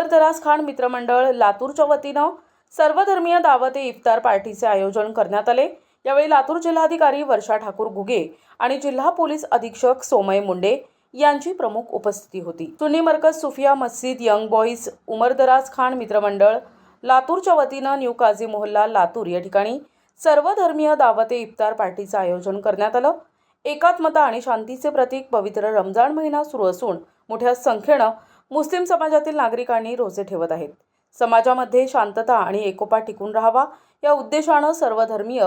उमर खान मित्रमंडळ लातूरच्या वतीनं सर्वधर्मीय दावत ए इफ्तार पार्टीचे आयोजन करण्यात आले। यावेळी लातूर जिल्हाधिकारी वर्षा ठाकूर घुगे आणि जिल्हा पोलीस अधीक्षक सोमय मुंडे यांची प्रमुख उपस्थिती होती। सुन्नी मरकज सुफिया मस्जिद यंग बॉईज उमर खान मित्रमंडळ लातूरच्या वतीनं न्यू काझी मोहल्ला लातूर या ठिकाणी सर्वधर्मीय दावत ए इफ्तार पार्टीचे आयोजन करण्यात आलं। एकात्मता आणि शांतीचे प्रतीक पवित्र रमजान महिना सुरू असून मोठ्या संख्येनं मुस्लिम समाजातील नागरिकांनी रोजे ठेवत आहेत। समाजामध्ये शांतता आणि एकोपा टिकून राहावा या उद्देशानं सर्वधर्मीय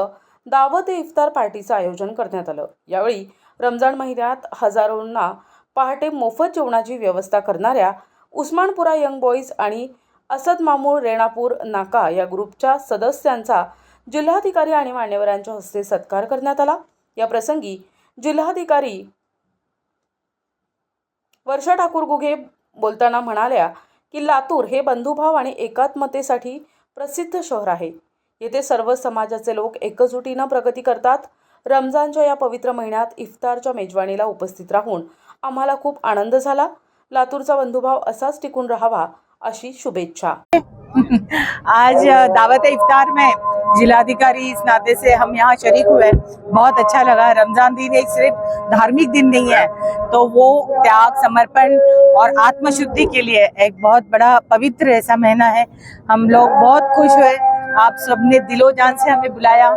दावत ए इफ्तार पार्टीचं आयोजन करण्यात आलं। यावेळी रमजान महिन्यात हजारोंना पहाटे मोफत जेवणाची व्यवस्था करणाऱ्या उस्मानपुरा यंग बॉईज आणि असद मामूर रेणापूर नाका या ग्रुपच्या सदस्यांचा जिल्हाधिकारी आणि मान्यवरांच्या हस्ते सत्कार करण्यात आला। या प्रसंगी जिल्हाधिकारी वर्षा ठाकूर घुगे बोलताना म्हणाल्या की लातूर हे बंधुभाव आणि एकात्मतेसाठी प्रसिद्ध शहर आहे। येथे सर्व समाजाचे लोक एकजुटीनं प्रगती करतात। रमजानच्या या पवित्र महिन्यात इफ्तारच्या मेजवानीला उपस्थित राहून आम्हाला खूप आनंद झाला। लातूरचा बंधुभाव असाच टिकून राहावा अशी शुभेच्छा। आज दावत इफ्तार में जिलाधिकारी इस नाते से हम यहाँ शरीक हुए, बहुत अच्छा लगा। रमजान दिन एक सिर्फ धार्मिक दिन नहीं है, तो वो त्याग, समर्पण और आत्मशुद्धि के लिए एक बहुत बड़ा पवित्र ऐसा महीना है। हम लोग बहुत खुश हुए, आप सबने दिलो जान से हमें बुलाया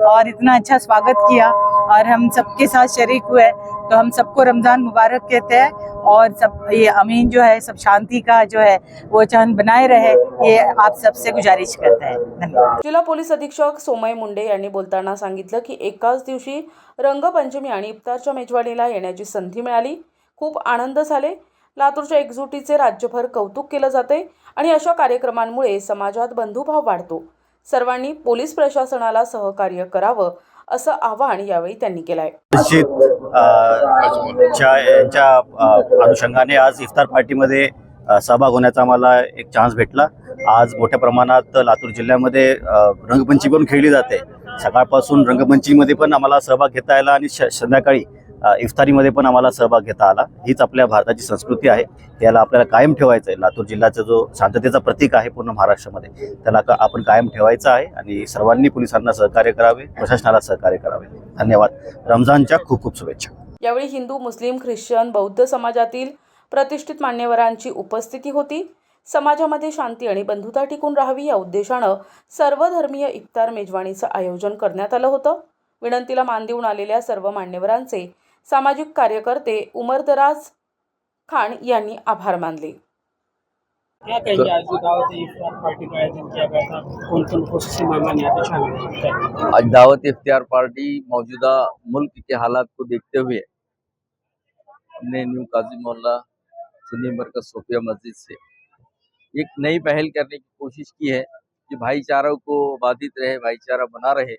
और इतना अच्छा स्वागत किया और हम सबके साथ शरीक हुए, तो हम सबको रमजान मुबारक कहते हैं और सब ये अमीन जो है सब शांति का जो है वो चांद बनाए रहे, ये आप सबसे गुजारिश करते हैं। धन्यवाद। जिल्हा पोलीस अधीक्षक सोमय मुंडे यांनी बोलताना सांगितलं की एकाच दिवशी रंगपंचमी आणि इफ्तारच्या मेजवानीला येण्याची संधी मिळाली, खूप आनंद झाले। लातूरच्या एकजुटीचे राज्यभर कौतुक केलं जाते आणि अशा कार्यक्रमांमुळे समाजात बंधुभाव वाढतो। सर्वांनी पोलीस प्रशासनाला सहकार्य करावं असं आवाहन यावेळी त्यांनी केलं आहे। यांच्या अनुषंगाने आज इफ्तार पार्टीमध्ये सहभाग होण्याचा आम्हाला एक चान्स भेटला। आज मोठ्या प्रमाणात लातूर जिल्ह्यामध्ये रंगपंचमी पण खेळली जाते। सकाळपासून रंगपंचमीमध्ये पण आम्हाला सहभाग घेता आला आणि संध्याकाळी इफ्तारीमध्ये पण आम्हाला सहभाग घेता आला। हीच आपल्या भारताची संस्कृती आहे, त्याला आपल्याला कायम ठेवायचं आहे। लातूर जिल्ह्याचा जो शांततेचा प्रतीक आहे पूर्ण महाराष्ट्रामध्ये, त्याला आपण कायम ठेवायचं आहे आणि सर्वांनी पोलिसांना सहकार्य करावे, प्रशासनाला सहकार्य करावे। धन्यवाद। रमजानच्या खूप खूप शुभेच्छा। यावेळी हिंदू, मुस्लिम, ख्रिश्चन, बौद्ध समाजातील प्रतिष्ठित मान्यवरांची उपस्थिती होती। समाजामध्ये शांती आणि बंधुता टिकून राहावी या उद्देशानं सर्वधर्मीय इफ्तार मेजवानीचं आयोजन करण्यात आलं होतं। विनंतीला मान देऊन आलेल्या सर्व मान्यवरांचे सामाजिक कार्यकर्ते उमर खान यांनी आभार मानले। क्या कहेंगे आज दावत इफ्तार पार्टी का आयोजन किया गया था, कौन-कौन खुशी मेहमान यहाँ पे शामिल थे? आज दावत इफ्तार पार्टी मौजूदा मुल्क के हालात को देखते हुए हमने न्यू काजी मोहल्ला सुन्नी मरकज सुफिया मस्जिद से एक नई पहल करने की कोशिश की है कि भाईचारा को बाधित रहे, भाईचारा बना रहे,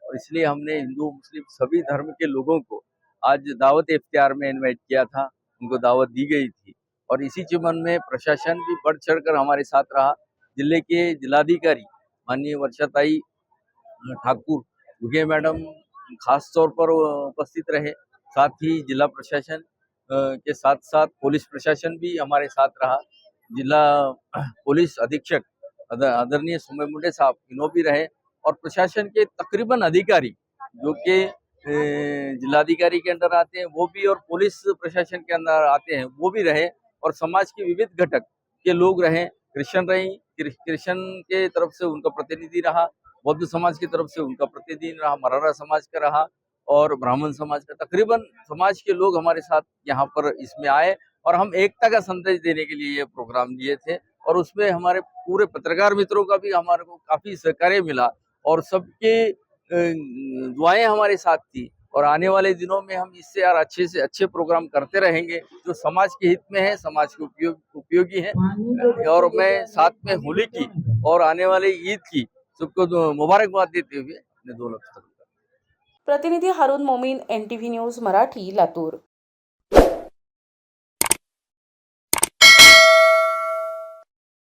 और इसलिए हमने हिंदू मुस्लिम सभी धर्म के लोगों को आज दावत इफ्तार में इनवाइट किया था, उनको दावत दी गई थी। और इसी चमन में प्रशासन भी बढ़ चढ़कर हमारे साथ रहा। जिले के जिलाधिकारी माननीय वर्षाताई ठाकुर घुगे मैडम खास तौर पर उपस्थित रहे, साथ ही जिला प्रशासन के साथ साथ पुलिस प्रशासन भी हमारे साथ रहा। जिला पुलिस अधीक्षक आदरणीय सोमय मुंडे साहब इन्हों भी रहे और प्रशासन के तकरीबन अधिकारी जो कि जिलाधिकारी के अंदर आते हैं वो भी, और पुलिस प्रशासन के अंदर आते हैं वो भी रहे, और समाज के विविध घटक के लोग रहे। क्रिश्चियन के तरफ से उनका प्रतिनिधि रहा, बौद्ध समाज की तरफ से उनका प्रतिनिधि रहा, मराठा समाज का रहा और ब्राह्मण समाज का। तकरीबन समाज के लोग हमारे साथ यहाँ पर इसमें आए और हम एकता का संदेश देने के लिए ये प्रोग्राम लिए थे, और उसमें हमारे पूरे पत्रकार मित्रों का भी हमारे को काफी सहकार्य मिला और सबके दुआएं हमारे साथ थी। और आने वाले दिनों में हम इससे और अच्छे से अच्छे प्रोग्राम करते रहेंगे जो समाज के हित में है, समाज के उपयोगी है। और मैं साथ में होली की और आने वाले ईद की सबको मुबारकबाद देते हुए अपने 2 लफ्ज। प्रतिनिधी हारून मोमीन, NTV न्यूज मराठी, लातूर।